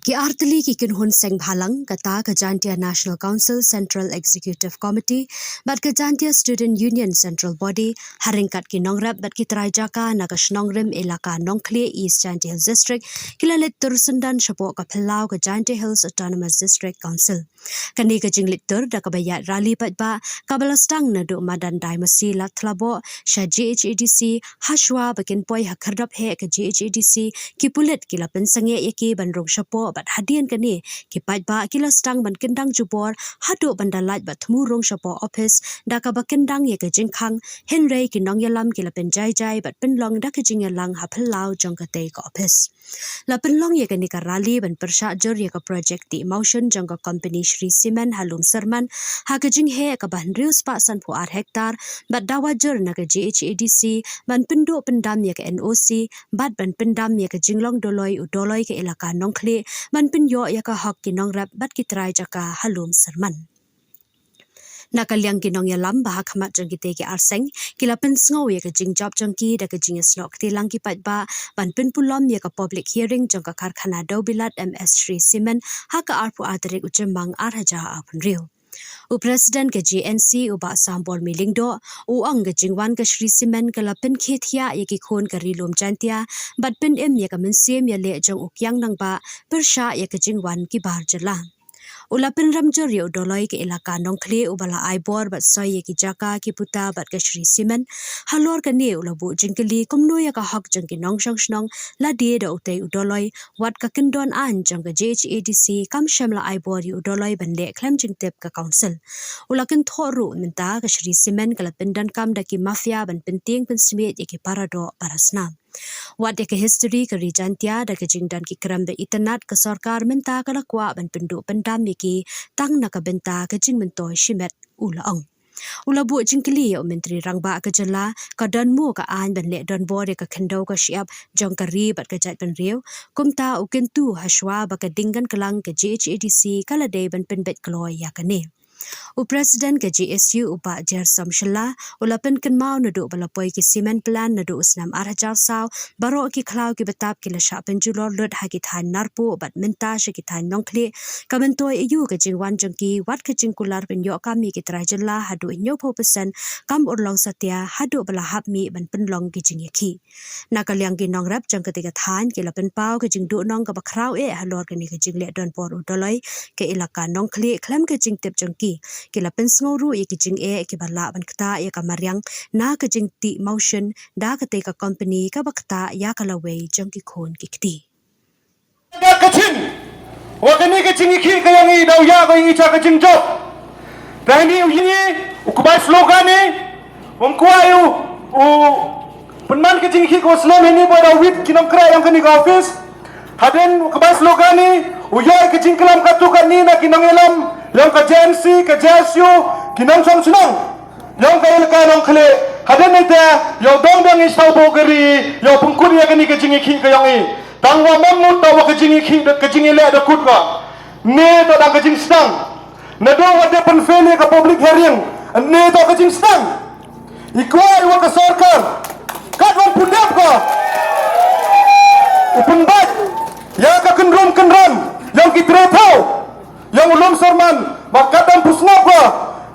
Ki artli ki kin hun seng bhalang kata Kajantia National Council Central Executive Committee bat Kajantia Student Union Central Body haringkat ki nongrap bat ki trajaka nagas nongrim elaka Nongkli East Jaintia Hills District kilalit tursundan syapo ka Pelau Kajantia Hills Autonomous District Council. Kani ka jinglit tur da kabayat rally pat ba kabalastang na do madan daimasi lat tlabo sya GHADC hashwa bakin poi hakardap he ka GHADC ki pulit kila pensange yaki bandrong syapo bat hadian kani ki pat ba kila stang ban kendang jubor hadu bandalat bat thmurong syapo office da ka bakendang ye ka jingkhang henry ki nong yalam kila penjai jai bat penlong da ka jingyalang haplau jong ka te ka office la penlong ye kani ka rally ban persya jor ye ka project di emotion jong ka company Shri Simen Halum Serman ha ka jing he ka ban rius pa san pu ar hektar bat dawa jor na ka GHADC ban pendu pendam ye ka NOC bat ban pendam ye ka jinglong doloi udoloi ke elaka Nongkli ban penyo ya ka hak kinong rap bat kitrai jaka Halum Serman. Nakaliang kinong yalam bahak hamat jang kite ki arseng kila pensngau ya ka jingjab jangki da ka jingesnok tilang ki pat ba ban penpulom ya ka public hearing jang ka karkhana Daubilat MS Shri Simen ha ka arpu atarik ujembang arhaja apun riu. Presiden ke GNC uba sambol milingdo uang ke jingwan ke Shri Simen ke lapen khethia ye ki khon ke rilum jantia bat pen em ye ka mensiem ye le jong ukyang nang ba persha ye ke jingwan ki bar jela ulapen ramjor ye udoloi ke elaka Nongkli ubala aibor bat soy ye ki jaka ki puta bat ke Shri Simen halor ke ne ulabu jingkeli kumno ye ka hak jang ki nong shong shnong la de da utei udoloi wat ka kendon an jang ke GHADC kam shamla aibor ye udoloi ban le klem jingtep ka council ulaken thoru minta ke Shri Simen ke lapen dan kam da ki mafia ban penting pensmet ye ki parado parasna wat ke history ke rijantia da ke jingdan ki kram be itanat ke sarkar minta ka lakwa ban pendu pendam ki tang na ka benta ke jing mentoi shimet ulaong ulabu jingkli ya menteri rangba ke jela ka dan mu ka an ban le don bore ka khendau ka siap jong ka ri bat ka jat ban riu kumta ukentu hashwa ba ka dinggan kelang ke GHADC kala dei ban penbet kloi ya kane Presiden ke GSU upa Jersom Shalla ulapen kenmau nadu balapoi ki simen plan nadu usnam arhajar saw baro ki khlau ki betap ki lasha penjulor lut haki than narpu bat minta shi ki than Nongkli kamentoi eu ke jingwan jangki wat ke jingkular penyo kami ki trajella hadu nyo popesan kam urlong satya hadu bala hapmi ban penlong ki jingyaki nakaliang ki nongrap jang ketika than ki lapen pau ke jingdu nong ka bakrau halor ke ni ke jingle don por udoloi ke ilaka Nongkli klem ke jingtep jangki kila pensnguru ye kijing ki bala ban kata ye kamaryang na kijing ti motion da kate ka company ka bakta ya kalawe jang ki khon ki kti da kachin wa kani kijing ki ka yang i dau ya ka i cha kijing job tani yini ukubai slogan ni wongkuayu u penman kijing ki ko slogan ni pada wit kinong kra yang kani ka office haden ukubai slogan ni uyai kijing kelam katukan ni na kinong elam yang ke JNC, ke JSU, kinong song sunong. Yang ke ilka Nongkli, haden ite, yang dong dong isau bogeri, yang pengkudi ya kini kejingi ki ke yang i. Tangwa mamut tawa kejingi ki, kejingi le ada kut ka. Ne to dang kejing sedang. Nado wade penfeli ke public hearing. Ne to kejing sedang. Ikuai wa ke sarkar. Kat wang pundap ka. Upenbat. Ya ke kendrum, yang kita tahu. Yang ulum Serman bakatan pusnap ko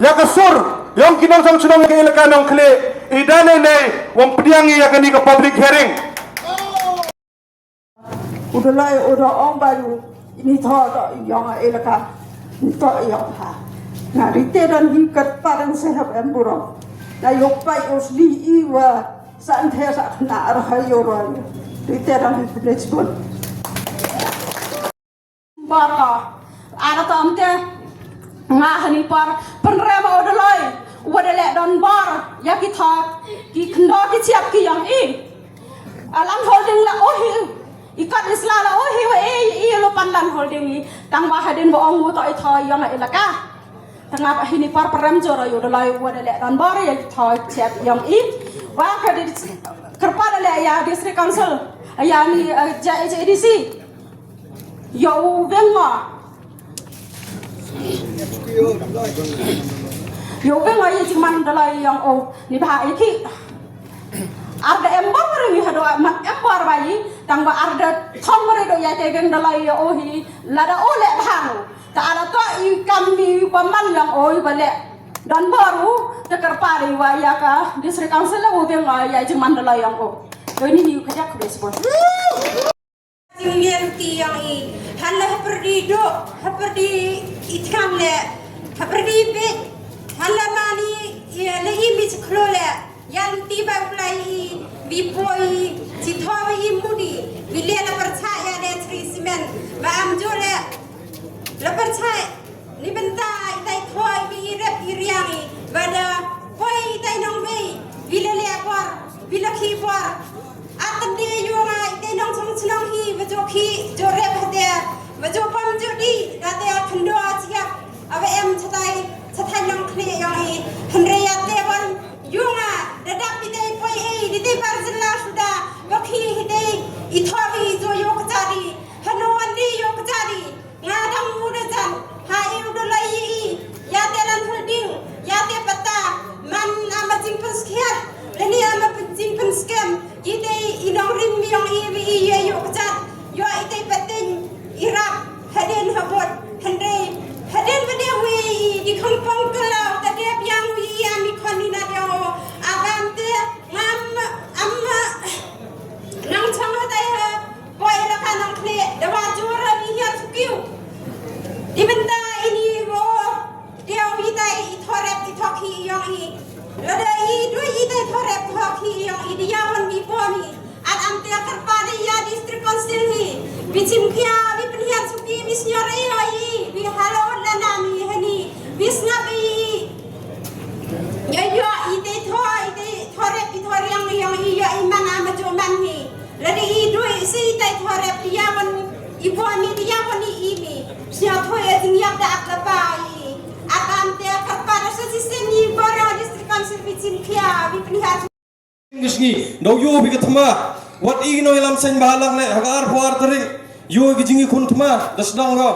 ya kasur yang kinong sang sunong ke ilka Nongkli idane ne wong pediangi ya kani ke public hearing udalai udah ong bayu ini tho yang ilka to yang ha na rite dan hikat parang sehab emburo na yok pai usli iwa san the sa na arhayo ro rite dan hikat pun barka ana tamte ngahani par penrema odoloi wadale don bar ya kita ki khndo ki chiap ki yang i alang holding la ohi ikat isla la ohi wa e lo pandan holding i tang ba hadin bo ong to i thoi yang ilaka tanga ba hini par prem joro odoloi wadale don bar ya thoi chiap yang i wa ka di kerpa dale ya district council ya ni JADC yo venga yo venga ye cuman dalai yang ni bah iki arda embar ni hado mat embar bayi tang ba arda thomre do ya te geng dalai ya ohi lada ole bhanu ta ala to I kami paman yang oi bale dan baru tekar pari wa ya ka district council la geng ya jeng mandala yang ko do ini ni kajak besbon Tinggal tiang I, halah perdi do, perdi ikan le, perdi bet, halah mani, ya lehi mis klole, yang tiba ulai bipoi, cithawa I mudi, bila la percaya le trismen, ba amjole, la percaya, ni bentai tai thoi bi rep iriangi, bada poi tai nongwei, bila le apar, bila kipar. Akan dia juga dia nong senang hi bejo ki jore bade bejo pam jodi date akan doa siap ave em cetai nong kli yang hi henre ya tewan juga dadak bidai poi di barzilla sudah baki hidai ithawi jo yo kecari hanuan di yo kecari ngadang muda jan hai udolai ya telan holding ya te peta man amajing penskiat ini ama penting penskem ide inong rim yang iya yo kecat yo ide penting irap haden habot hendre haden bade wi di kampung kalau tadi yang wi ami konina dia agam te ngam amma nang chama dai boy la kanang kle dawa jura ni ya sukiu dibenta ini wo dia wi dai ithorep ithoki yang I lada I dua ide thorep hoki yang ideawan mi poni at amte karpade ya district council hi bichim khia bi penhian suki bisnyore I bi halon lana mi hani bisna bi ya ide thorep yang iya imana majo manni lada I dua si ide thorep diawan ibu ami diawan I mi sia thoi tingyak da akapai akan te karpade sistem ni bara district council bichim khia bi penhian Ngisni do yo bi katma wat I no ilam sen bahalang le hagar puar tering yo gi jingi kun tma dasdang go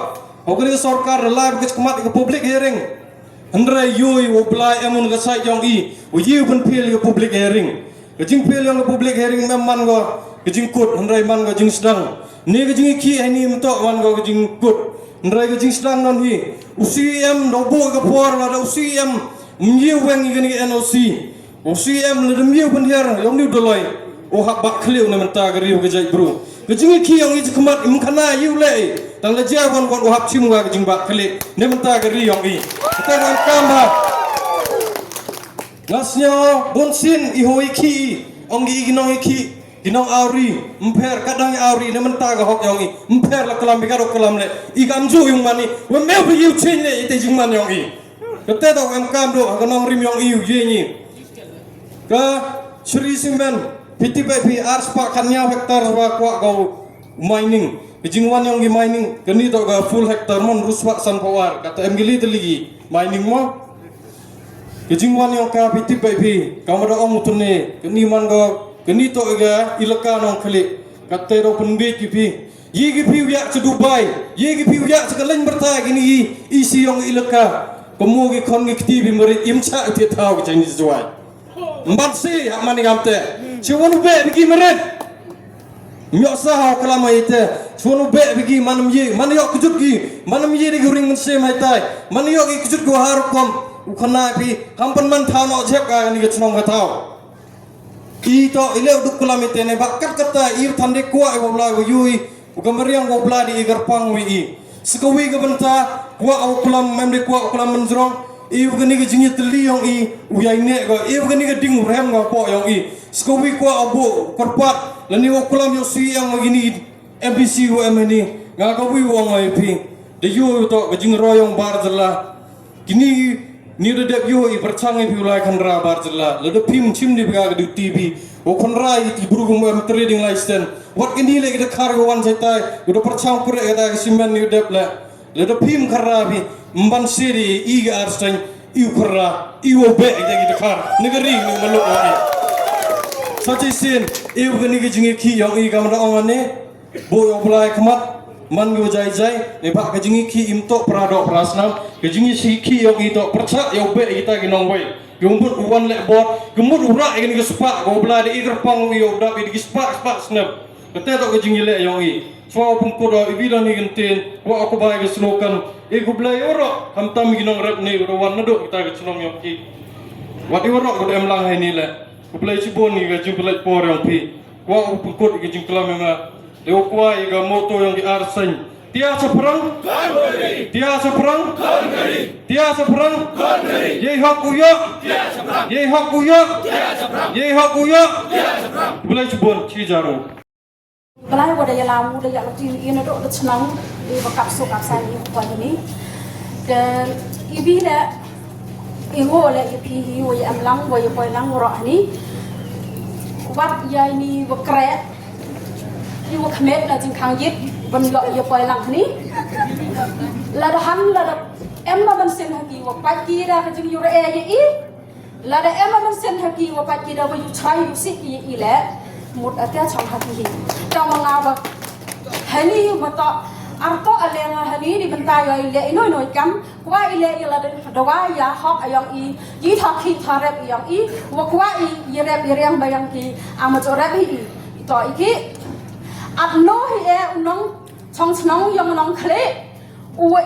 ogri sarkar live ke kemat ke public hearing andre yo wo blai emun ga sai jong I wo yi bun pil ke public hearing ke jing pil yang ke public hearing memman go ke jing kut andre man go jing sedang ni ke jingi ki ani mto man go ke jing kut andre ke jing sedang non hi UCM do bo ke puar la UCM myi weng i gani NOC UCM le myi bun her yong ni doloi o hak bak khliu na menta gari ke jai bro ke jingi ki yang I kemat im khana yu le tang le ja gon o hak chim ga ke jing bak khli ne menta gari yong I ta ngan kam ha ngasnya bonsin I hoi ki ong gi ginong ki ginong auri mper kadang auri ne menta ga hok yong I mper la kalam bi ga ro kalam le I gam ju yung mani we me bi yu chen le ite jing man yong I te do em kam do ga nong rim yong I yu ye ni ka Shri Simben piti pe pi ars pa khanya hektar wa kwa go mining jingwan yong gi mining keni to ga full hektar mon ruswa san power kata em gili teligi mining mo jingwan yong ka piti pe pi kamada ong utune keni man go keni to ga ilaka nong khali kata ro penbe ki pi yi gi pi ya ke Dubai yi gi pi ya ke len berta gini isi yong ilaka kemu gi kon gi kti bi mari imcha ti thau gi Chinese juai mbat si hak mani gamte siwon be bigi meret nyok sa kalama ite siwon be bigi manam ye man yok kujut gi manam ye di guring se mai tai man yok gi kujut go har kom ukhana pi hampan man thau no jep ga ni ge chnong ga thau I to ile duk kalamite ne bakat kata ir thande kwa go bla go yui ugamariang go bla di garpang wi I sekawi ga benta kwa au kulam memde kwa kulam menjrong iu gani ga jingi teli yong I uyai ne ga iu gani ga ding rem ga po yong I skowi kwa abu korpat lani wo kulam yo si yang gini MPC wo MNI ga ga wi wo ngai pi de yu to ga jing royong bar jela gini ni de dep yo I perchangai pi ulai khandra bar jela le de pim chim ni ga du TV wo khandra I ti burugum am trading license wat gini le ga khar go wan sai tai do perchang pure ga simen ni dep le de pim kharabi mban siri I ga arstang iu khara iu be ga gi khar negeri ni maluk ai sachi sin iu gani gi jingi ki yong I gamra ongane bo yo blai khamat man go jai jai ne ba ga jingi ki imto prado prasnam ga jingi si ki yong I to percha yo be kita gi nong wei gumbut uwan le bot gumbut ura ga ni ga spa go bla de iger pang yo da bi gi spa snap kata tak kejing ile yang i suau pungkur ibi dan ni gentin wa aku baik slogan iku blai ora hamtam ginong rap ni rawan nado kita ke cenong yang ki wa di ora ko em lang hai ni le ku blai cibon ni ke jing blai por yang pi wa pungkur ke jing kelam ma leo kwa iga moto yang di arsen tiasa perang tiasa perang tiasa perang ye hak uya ye hak uya ye hak uya boleh cebon cijaru Belai wada ya lamu da ya lati ina do da senang di bakap so kap sai ko ni dan ibi la ingo la ipi hi wo ya amlang wo ya poi lang ro ni wat ya ni wo kre ni wo kmet la jing khang yit ban lo ya poi lang ni la da han la da em ma man sen ha ki wo pa ki ra ka jing yu ra e ye i la da em ma man sen ha ki wo pa ki da wo yu chai yu si ki i la một ở cái trong hạt gì trong mà ngào bậc hani mà to arto aleng hani di bentai yo ile ino ino kam kwa ile ila doa ya hok ayong i yi thak hi tharep ayong i wa kwa i yerep yereng bayang ki amajo rep hi to iki atno hi e unong chong chnong yong nong khle uwe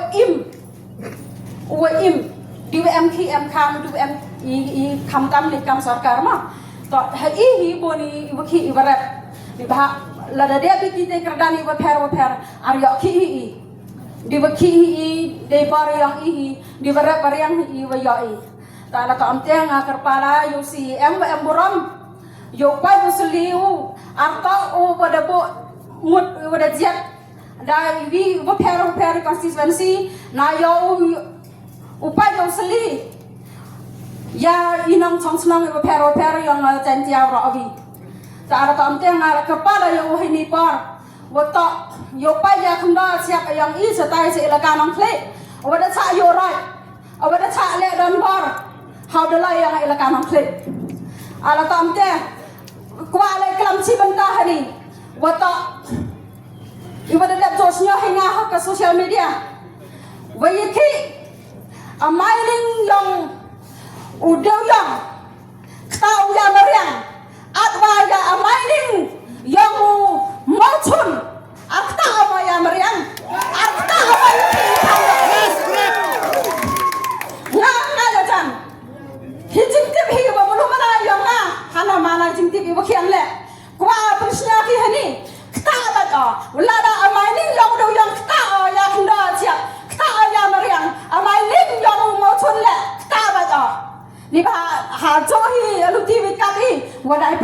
im DWM ki em kam DWM i kam tam li kam sarkar ma to hai hi boni iwaki ibarat di bah lada dia biti te kerdani wa per aryo ki hi di waki hi de bar yang hi di barat bar yang hi wa yo i ta la ka amte nga kerpala yo si em borom yo pa musliu arto o wada bo mut wada jet da vi wa per constituency na yo upai yo sli ya inang chong snang iba pero yang jantia ro awi ta ara tam te ngara kepala yo hini par woto yo pa ya khunda siap yang i setai se ilaka nang kle awada cha yo rai awada cha le don bar how de lai yang ilaka nang kle ara tam te kwa le klam chi banta hari woto iba de josnya hinga ha ka social media wayiki amailing yang udah yang tahu yang meriang atwa ya amailing yang muncul akta apa yang meriang akta apa yang nggak jang hijing tip hi wa belum mana yang na hana mana jing tip ibu kian le kwa persnya ki hani kta ada ulada amailing yang udah yang kta ya kunda siap kta ya meriang amailing yang muncul le kta ada ni bah hajo hi alu TV kami wadai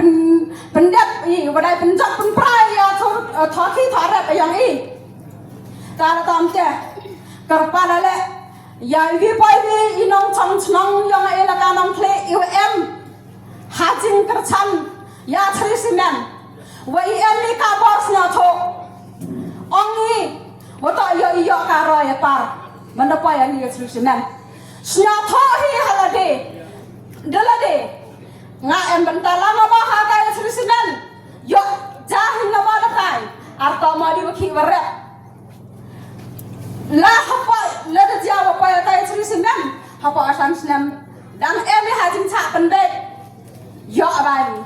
pendat i wadai penjat penprai ya thoki tharap yang i tar tam te karpala le ya vi pai vi inong chang chnong yang elaka nong kle UM hajing kerchan ya thrisiman wa em ni ka bors na tho ongi wato yo ka ro ya par manapa ya ni thrisiman sna tho hi halade dalade nga em bentala ngama ha kay srisinan yo jahin ngama lakai arto ma di baki warat la hapa la da jawa pa ya tay srisinan hapa asan snam dan em hajin cha pendek yo abani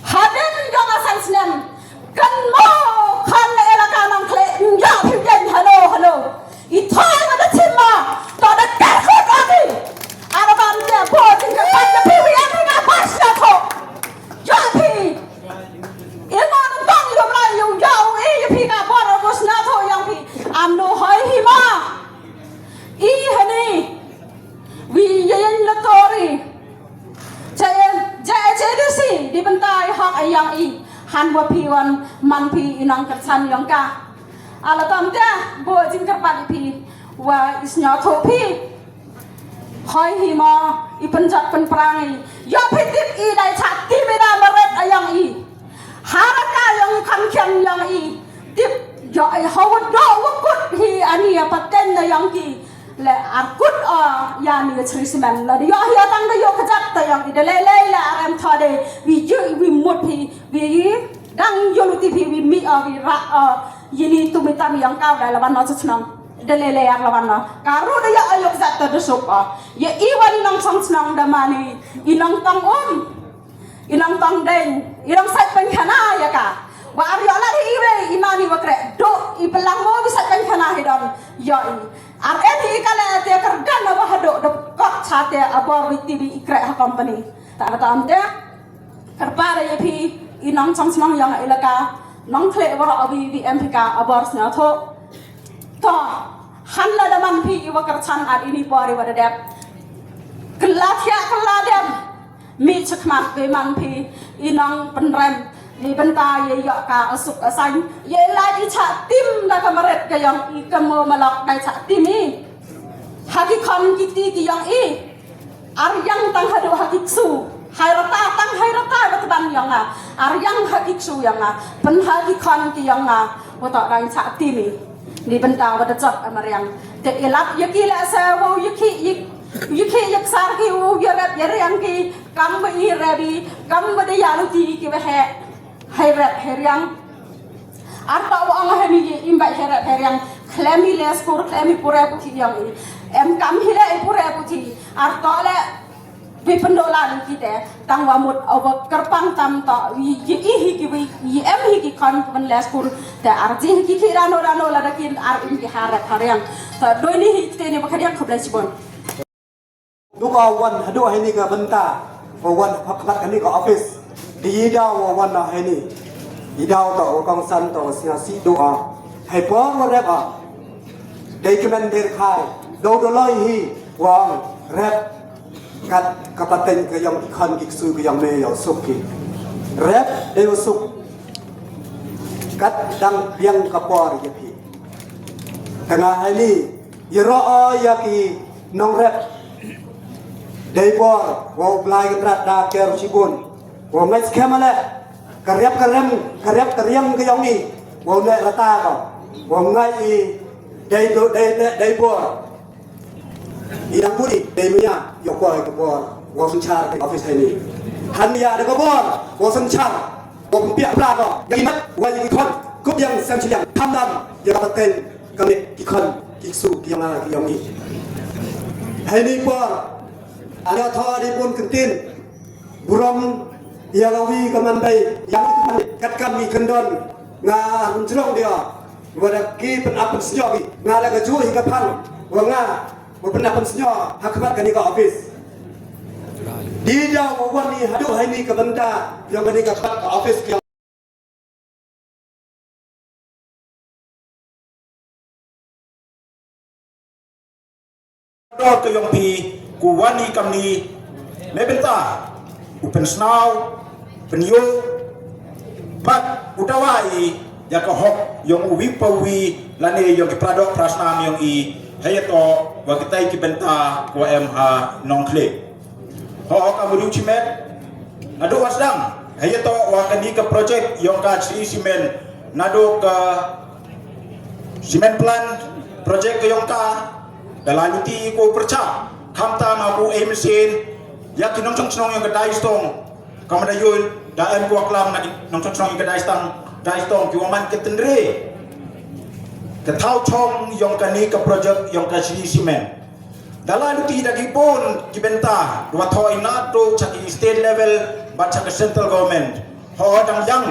haden yo asan snam kan mo kan elaka nang kle ya phiden hello ithai ma da chimma to da ka ko ati araban dia botin ka panja PWM na pasna tho yapi ingon dong yo lai yo yo e yapi ka bor bosna tho yang pi amno hoi hi ma i hani wi yen la tori JDC di bentai hak ayang i han wa pi wan man pi inang kersan yang ka ala tam dia bo jing kerpat pi wa isnya tho pi hoi hi ma i penjat penperangi yo pitip i dai chat ti mena meret ayang i haraka yang kan khem yang i tip yo ai hawat do wakut hi ani paten na yang ki le arkut ya ni thrisiman la yo hi tang da yo khajat ta yang i de le la ram thade wi mut pi wi dang yo luti pi wi mi wi ra yini tumitam yang kau da lawan no chnang dalele yang lawan na karu dia ayok zat terdesuk ya iwan inang sang senang damani inang tang inang tang deng inang sai penkhana ya ka wa ariola di ire imani wa kre do I pelang mo bisa kan kana hidon yoi ar eti kala te kerdan na wa do do kok chate abor wi tv ikre ha company ta ta amte kerpara ye phi inong chang smang yang ilaka nong kle wa abi vi mpk abor sna tho to hanla da man phi wa kerchan ar ini pori wa dep kelathia keladem mi chakmat be man phi inong penrem ni benta ye yok ka asuk asang ye la di cha tim da kamaret ka yang I kamo malak dai cha tim I hagi khon kiti ki yang I ar yang tang hadu hagi su hairata tang hairata batban yang ar yang hagi su yang pen hagi khon ki yang wa ta dai cha tim I ni benta wa da chak amariang te elap yaki la sa wo yaki yak sar ki wo yarat yang ki kam I rabi kam ba de yalu ti ki ba he hairat heriang arta wa ang hemi imba heriang klemi les kur klemi pura puti yang I em kam hile pura puti arta le vi pendolan kita tang wa mut over kerpang tam ta yi hi ki yi em hi ki kan pen les kur ta arji ki ki rano la dakin ar im ki harat heriang ta doi ni hi te ni bakadiang khoblai sibon duka wan hadu ini ka benta wan pakmat kani ka office di daw wan na ini idaw to kong san to siasi doa hai po wa rep document der khai do loi hi wang rep kat kapaten ka yang khan ki su ka yang me yo suk ki rep de suk kat dang biang ka por ye phi tengah ini yero ya ki nong rep Daybor, wow belai kerat dah ker cibun, wow ngai skemale, karyap karyam ke yang ni, wow ngai rata kau, wow ngai daybor, idang puri daymnya, yokoi ke bor, wow sencar ke office ini, hanya ada ke bor, wow sencar, wow piak belakang, yang imat, wow yang ikon, kup yang sensiang, tamdam, yang paten, kami ikon, iksu yang ni, ini bor. Ada thọ đi buôn kinh tin, buram yang awi kemandai yang kat kami kendon nga menjerong dia, wada ki penapan senyoki nga laga juh hingga pan, wanga penapan senyo hakabat kani ka office. Di daw wan ni hadu hai ni kebenda yang kani ka office ki. Dok ke yang pi kuwani kamni mebenta upen snaw penyo pat utawai ya ka hok yang uwi pawi lane yang ki pradok prasnam yang I hayato wa kitai ki benta ko MH nongkle ho kamudu chimet nado wasdang hayato wa kani ka project yang ka Sri Simen nado ka cement plant project ke yang ka dalaluti ko perca kamta mabu mesin ya ki nong chong yang kedai stong kamada yul da em ko klam na nong chong yang kedai stong ki waman ke tendre ke tau chong yang kani ke project yang ka Sri Simen dalam ti dagi pun ki benta dua tho ina to chaki state level bat chaki central government ho dang yang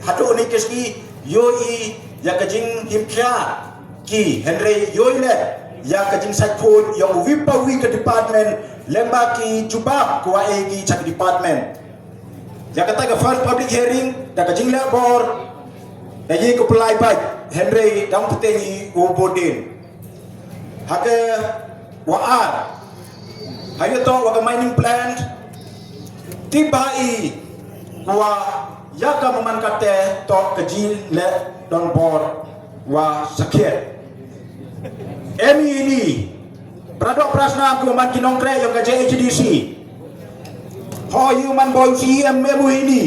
hatu ni keski yoi ya kajing himkya ki Henry yoi le ya kajing sakpun yang wipawi ke department lembaki jubab ko egi chak department ya kata ke first public hearing da kajing labor da ye ko pelai bai Henry dam putengi o bodin hake waar hayo to wa mining plant tibai wa ya ka maman kate to kajil le don bor wa sakit Emi ini pradok prasna ko man kinongkre yang ka JHDC ho human boy CM emu ini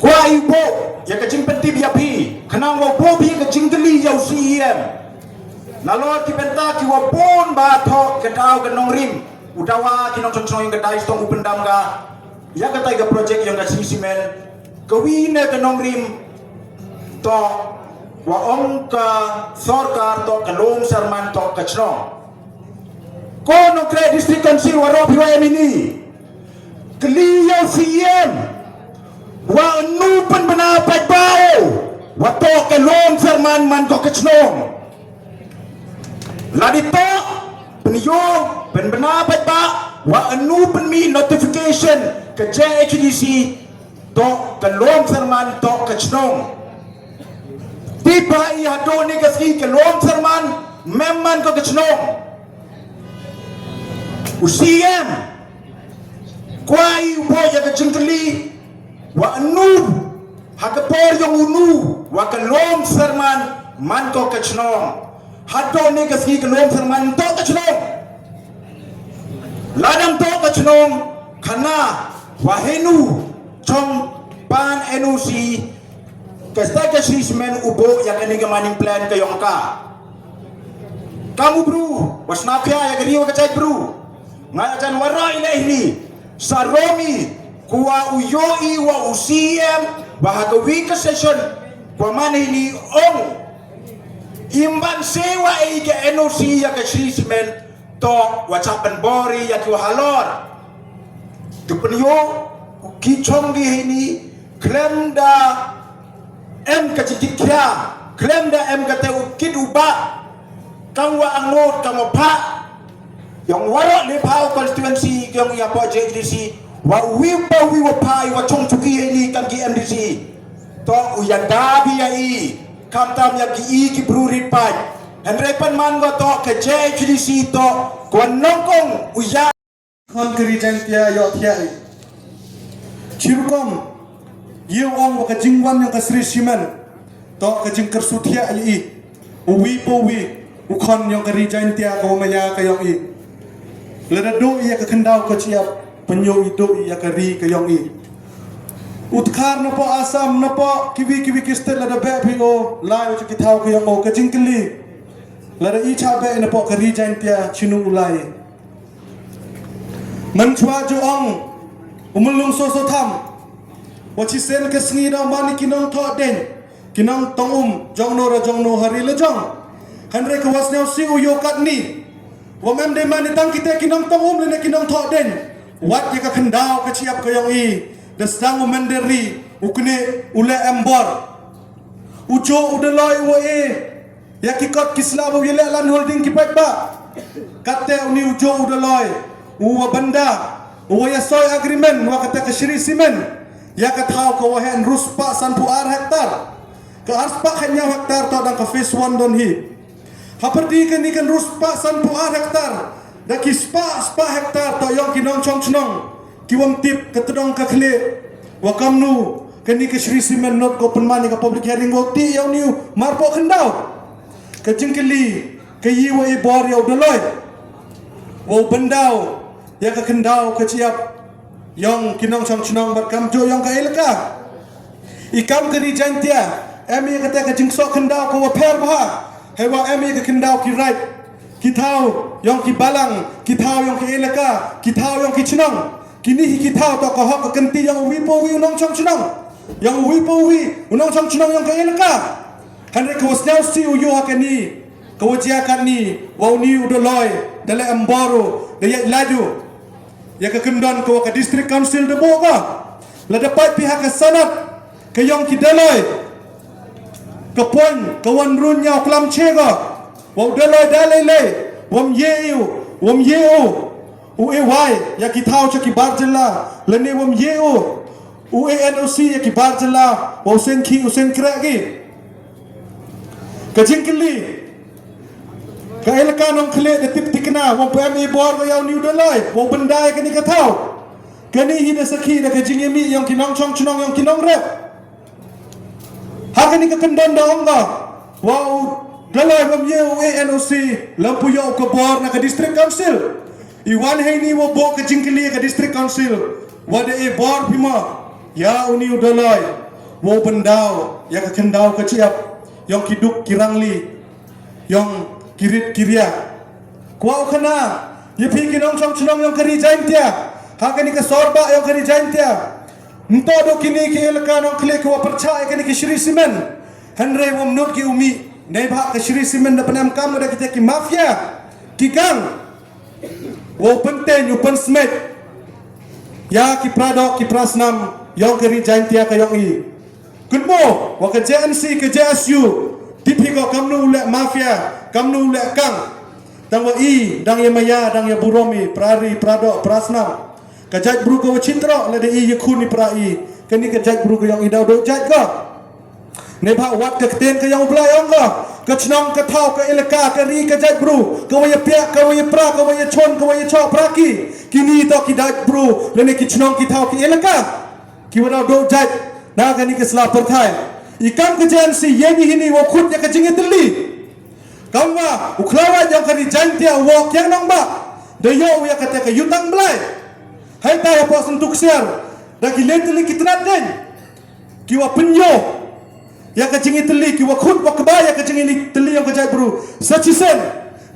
kwa ibo ya ka jimpenti biapi kanang wo bo bi ka jingli yau CM nalor ki benta ki wo pon ba tho ke dau ke nongrim udawa ki nong chong yang ka dai stong upendam ga ya ka tai ka project yang ka sisimen kawine ke nongrim to wa ong ka sorkar to kalom sarman to kachnong kono kre district council waro piwa ini kliyo CM wa nu pen bena pai bau wa to ke lom firman man ko ke chnong la di to pen yo pen bena pai ba wa nu pen mi notification ke JHDC to ke lom firman to ke chnong tiba i hado ni ke si ke lom firman memman ko ke chnong usiem kwai wo ya ke jingkeli wa anu hakapor yang unu wa kalom firman man ko ke chnong hado ni ke si kalom firman to ke chnong ladam to ke chnong khana wa henu chong pan NOC ke stage sismen ubo yang ini ke maning plan ke yongka kamu bro wasnapya ya geriwa ke cai bro ngajan wara ilahi saromi kuwa uyoi wa usiem bahaga wika session kwa mana ini ong imban sewa ike NOC ya ke sismen to wacapan bori ya ki wahalor tupenyo kichong di ini klem da em ka cikikya klem da em ka te ukid uba kang wa angot kang pa yang warok le pau constituency yang ya po JDC wa wipa wiwa pai wa chong chuki ini kan ki MDC to uya dabi ya i kamtam ya ki brurit pai henrepan man go to ke JDC to ko nongkong uya kon kerijan tia yo tia chirukom yu ong ka jingwan yang ka Sri Siman to ka jing kersu tia i uwi po wi ukon yang kerijan tia ko maya ka yong i leda do ia ka kendau ka ciap penyo itu ia kari ke yong i utkar na po asam na po kiwi kistel lada be pho lai uch kitau ke yong o ka jingkeli lada i cha be na po kari jan tia chinu ulai man chwa jo ong umulung so tham wachi sen ke sngi da mani kinong tho den kinong tong jong no hari le jong hanre ka wasnau si u yo kat ni wa mem de mani tang kita kinong tong le kinong tho den wat ye ka kendau ka chiap ka yong i da sang manderi ukne ule embor ujo udeloi wo e ya ki kot kislabo yele lan holding ki pat ba kate uni ujo udeloi wa banda wa ya soy agreement wa kate ka Sri Simen ya ka thau ka wa hen ruspa san pu ar hektar ka arspa khanya hektar to dang ka phase 1 don hi haperdi kan ni kan ruspa san pu ar hektar da ki spa hektar to yong kinong chong chnong kiwang tip katodong ka khle wa kamnu kani ka Sri Simen not ko penmani ka public hearing go ti yaw niu marpo khendau ka jingkeli ka yi wa i bor yaw doloi wa bendau ya ka khendau ka chiap yong kinong chong chnong bar kam jo yong ka elka ikam ka ri jantia emi ka ta ka jingso khendau ko wa pher ba hewa emi ka khendau ki right kitau yang ki balang kitau yang ki elaka kitau yang ki chnong kini hi kitau to ko hok kenti yang wipo wi unong chong chnong yang wipo wi unong chong chnong yang ki elaka hanre ko wasnau si u yo hakani ko wajia kan ni wa ni udoloi dale amboro de ya laju ya ka kendon ko ka district council de boga la dapat pihak ka sanat ka yang ki daloi ka pon ka wan run nya klam chega wam dalai dalai wam yeu u e wai ya ki thau cha ki barjela lene wam yeu u e NOC ya ki barjela wa usen kra gi ka jingkeli ka elka nong khle de tip tikna wam PME bor ga yaw new dalai wam bendai ka ni ka thau kani hi de sakhi de ka jingemi yang kinong chong chnong yang kinong rep ha ka ni ka kendon da onga wa dalai wam ye NOC lampu yo ko bor na ka district council iwan hai ni wo bo ka jingkeli ka district council wade e bor pima ya uni dalai wo bendau ya ka kendau ka ciap yang kiduk kirangli yang kirit kiria kwau khana ye phi kinong chong chnong yang kari jain tia ha ka ni ka sorba yang kari jain tia nto do kini ki elka no khle ko percaya ka ni ki Sri Simen hanre wam not ki umi nei bha ka Sri Simen da penam kam da kita ki mafia ki gang wo penten yu pen smet ya ki prado ki prasnam yang keri jantia ka yang i kunmo wa ka JNC ka JSU tipi ko kamnu le mafia kamnu le kang dang wa i dang ye maya dang ye buromi prari prado prasnam ka jaj bru ko cintro le de i ye khuni pra i kani ka jaj bru ko yang i daw do jaj ko ne ba wat ka ten ka yang blai ong ko ka chnong ka thau ka elaka ka ri ka jaj bru ka wa ye pia ka wa ye pra ka wa ye chon ka wa ye chok pra ki kini to ki jaj bru le ne ki chnong ki thau ki elaka ki wa daw do jaj na ka ni ka sla par thai ikam ka jan si ye ni hini wo khut ya ka jingi tli kamwa uklawa yang ka ri jantia wo kyang nong ba de yo ya ka te ka yutang blai hai ta ya po sentuk ser da ki le tli ki trat den ki wa penyo ya ka jingi teli ki wa khut wa kebaya ka jingi teli yang ka jai bru sachisen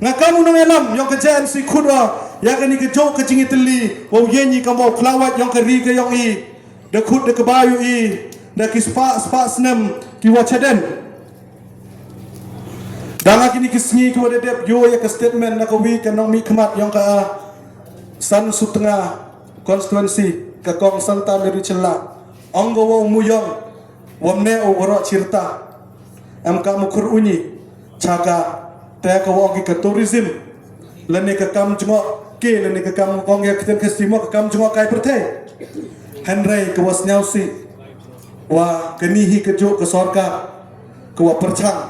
ngakamu nang elam yang ka jan si khut wa ya ka ni ka jo ka jingi teli wa yenyi ka mo klawat yang ka ri ka yang i de khut de kebayu i de ki spa snem ki wa chaden danga kini ki sngi ki wa de dep yo ya ka statement na ka wi ka nong mi khmat yang ka san sutengah constituency ka kong santa meri chela anggo wa muyong wamne o oro cirta am ka mukur unyi chaga te ka wogi ka tourism lene ka kam jungo ke lene ka kam kong ya kiten kestimo ka kam jungo kai pertai henry ka was nyausi wa kanihi ka jo ka sorka ka wa perchang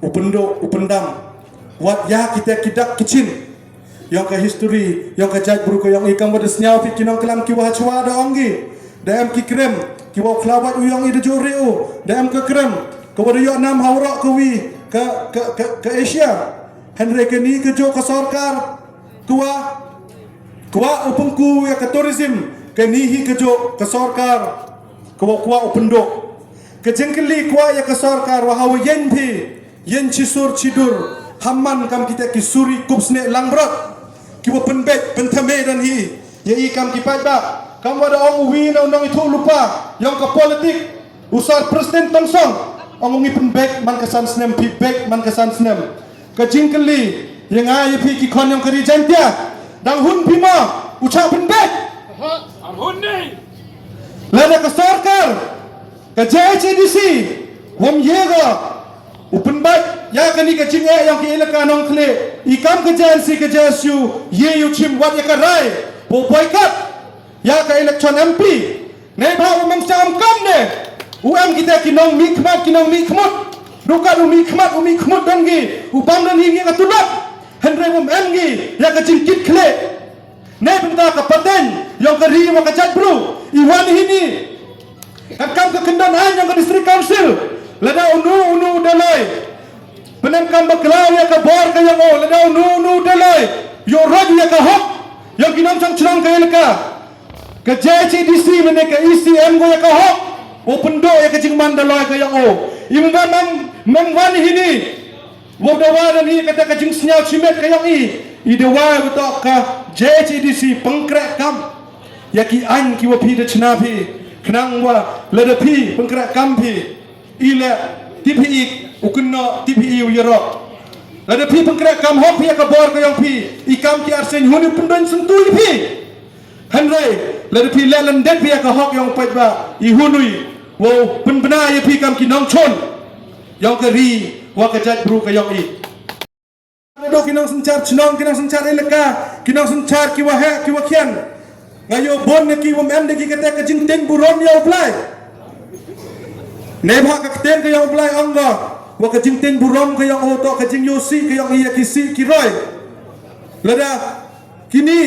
upendo upendam wat ya kita kidak kicin yang ka history yang ka jaj buru ko yang ikam wa desnyau fi kinong kelam ki wa chwa da ongi da am ki krem ki wa klawat uyong ida jore o da am ka krem ko wa yo nam hawra ko wi ka Asia henry ka ni ka jo ka sarkar kuwa upengku ya ka tourism ka ni hi ka jo ka sarkar kuwa upendo ka jengkeli kuwa ya ka sarkar wa hawa yen phi yen chisur chidur hamman kam kita ki suri kupsne langrot ki wa penbet pentame dan hi ya i kam ki pai ba kamu ada orang win orang itu lupa yang ke politik usar presiden tongsong orang ngi back man kesan snem pi back man kesan snem ke jingkeli yang ai pi ki kon yang keri jantia dang hun pima ucap back am hun ni lada ke sarkar ke JCDC wam yega open back ya kani ke jinge yang ki elaka nong kle ikam ke JNC ke JSU ye yu chim wat ya karai bo boycott ya ka election MP ne ba umang cam kam ne kita kinong mikmat duka lu mikmat dangi upam dan hingi ka tulak henry emgi ya ka jingkit kle ne benda ka paten yang ka ri mo ka jat bru iwan hini kam ka kendan yang ka district council lada unu dalai penem kam baklau ya ka bor ka yang o lada unu dalai yo rod ya ka hok yang kinong sang chlang ka elka ke JCDC mene ke ECM go ya ka hok open do ya ke jing mandaloi ka yang o imba mang wan hini wo da waran hi kata ka jing snyau chimet ka yang i de wa to ka JCDC pengkrek kam ya ki an ki wa pi de chna pi knang wa le de pi pengkrek kam pi ile TPI ukunno TPI uyero le de pi pengkrek kam hok pi ka bor ka yang pi ikam ki arsen huni pendon sentui pi henry le pi lelan det pi ka hok yang pai ba I hunui wo penbena ye pi kam ki nong chon yang ka ri wa ka jat bru ka yang I do ki nong sencar chnong ki nong sencar elaka ki nong sencar ki wa he ki wa khian ngayo bon ne ki wa mem de ki ka ka jing teng buron yo plai ne ba ka ten ka yo plai anga wa ka jing teng buron ka yang o to ka jing yo si ka yang I ki si ki roi lada kini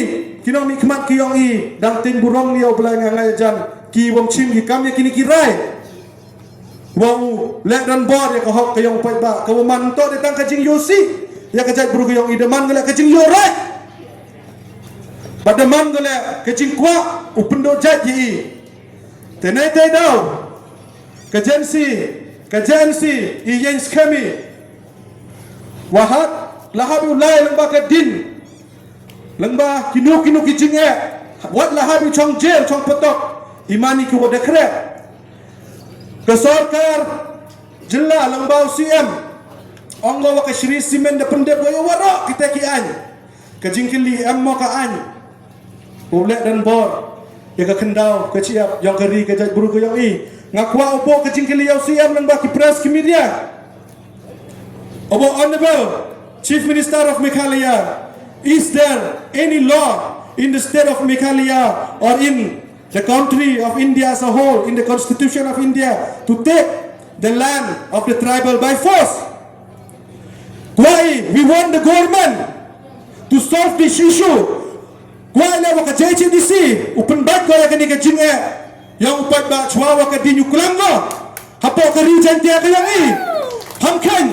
kinong nikmat ki yong I dang tin burong liau belai ngai jan ki wong chim ki kam ya kini kirai wong lek dan bor ya ka hok ka yong pai ba ka man to de tang ka jing yosi ya ka jat buru ka yong I de man gele ka jing yo rai pada man gele ka jing kwa upendo jat yi tenai tai dau ka jensi I yen skami wahat lahabi ulai lembah ka din lengba kinu ki jinge wat lah habi chong jail chong potok imani ki wada kre ke sarkar jilla lengba CM onggo wa ka shri simen de pendep wa waro kita ki an ke jingkili amma ka an ulek dan bor ya ka kendau ke ciap yang keri ke jaj buru ke yang i ngakwa obo ke jingkili yau siam nang baki press media obo honorable Chief Minister of Meghalaya, is there any law in the state of Meghalaya or in the country of India as a whole, in the constitution of India, to take the land of the tribal by force? Why we want the government to solve this issue? Why la waka JCDC upen bat ko yakani ka jinga yang upat ba chwa waka dinyu kulango hapo ka region dia ka yang i hamkan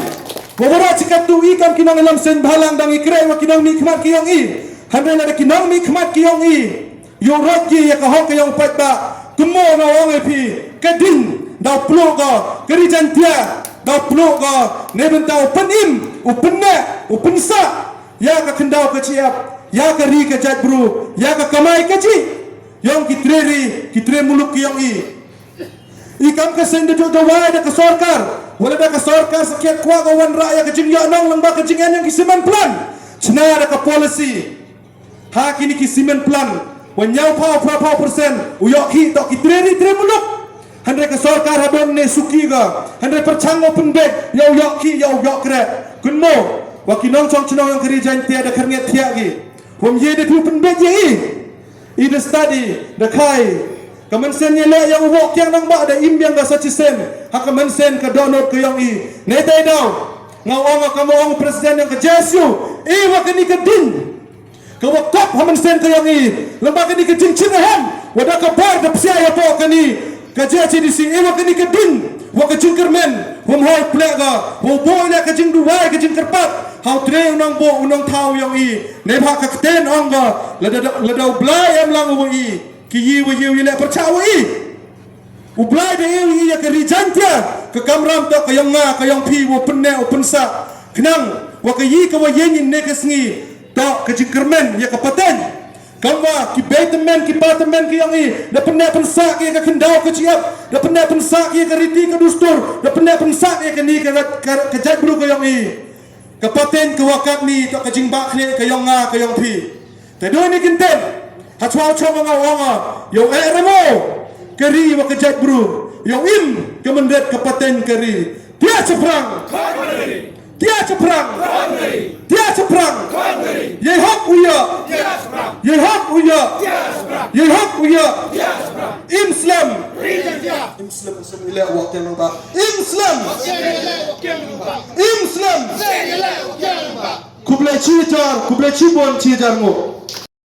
wawara cikat tu ikam kinang lam sen balang dang ikre wa kinang mi khmat ki yang i handai la kinang mi khmat ki yang i yo rot ki ya ka hok ka yang upat ba kumo na wang pi ka din da plo ko ka region dia da plo ko ne bentau penim upenna upensa ya ka kendau ka ciap ya ka ri ka jat bro ya ka kamai ka ji yang kitre muluk ki yang i ikam ka sende do wai da ka sarkar wala da ka sarkar sakiat kwa ka wan rakyat ka jing ya nong lang ba ka jing yang kisiman plan chna da ka policy ha kini kisiman plan wan nyau pa persen uyok ki to kitre muluk handai ka sarkar habon ne suki ga handai perchang open bed yo yok ki yo yok kre kunmo wa kinong chong chnong yang keri jan tia da kernget tia gi Wam ye de tu pen beje i the study the kai kaman sen ye le yang wok yang nang ba da imbiang da sachi sen ha kaman sen ka donor ke yang i ne dai dau ngau ong ka mo ong presiden yang ke jesu wa ka ni ka din ka wak kop ha man sen ke yang i lamba ka ni ka jing chin han wa da ka bar da psia ya po ka ni ka jesu di si wa ka ni ka din wa ka jing kermen wam hoi plek ga wo boy le ka jing duwai ka jing kerpat hau tre unang bo unang thau yang i ne pha ka ten ong ga la dau blai am lang wo i ki yi wo yi le percha wo i u blai de i ya ka rijantia ka kamram to ka yang nga ka yang pi wo penne o pensa knang wa ka yi ka wo yin ne ka sngi to ka jingkermen ya ka paten kamwa ki batemen ki apartment ki yang i da penne pensa ki ka kendau ka ciap da penne pensa ki ka riti ka dustur da penne pensa ki ka ni ka jat bru ka yang i kapaten ke wakap ni tak kajing bak kle ke yang nga ke yang pi te do ni kinten ha chwa chwa nga nga yo remo keri wa ke jat bru yo im ke mendet kapaten keri dia ceprang dia ceprang dia ceprang ye hak uya ye hak uya ye hak uya Islam semile waktu yang ba Islam kublai cijar ngo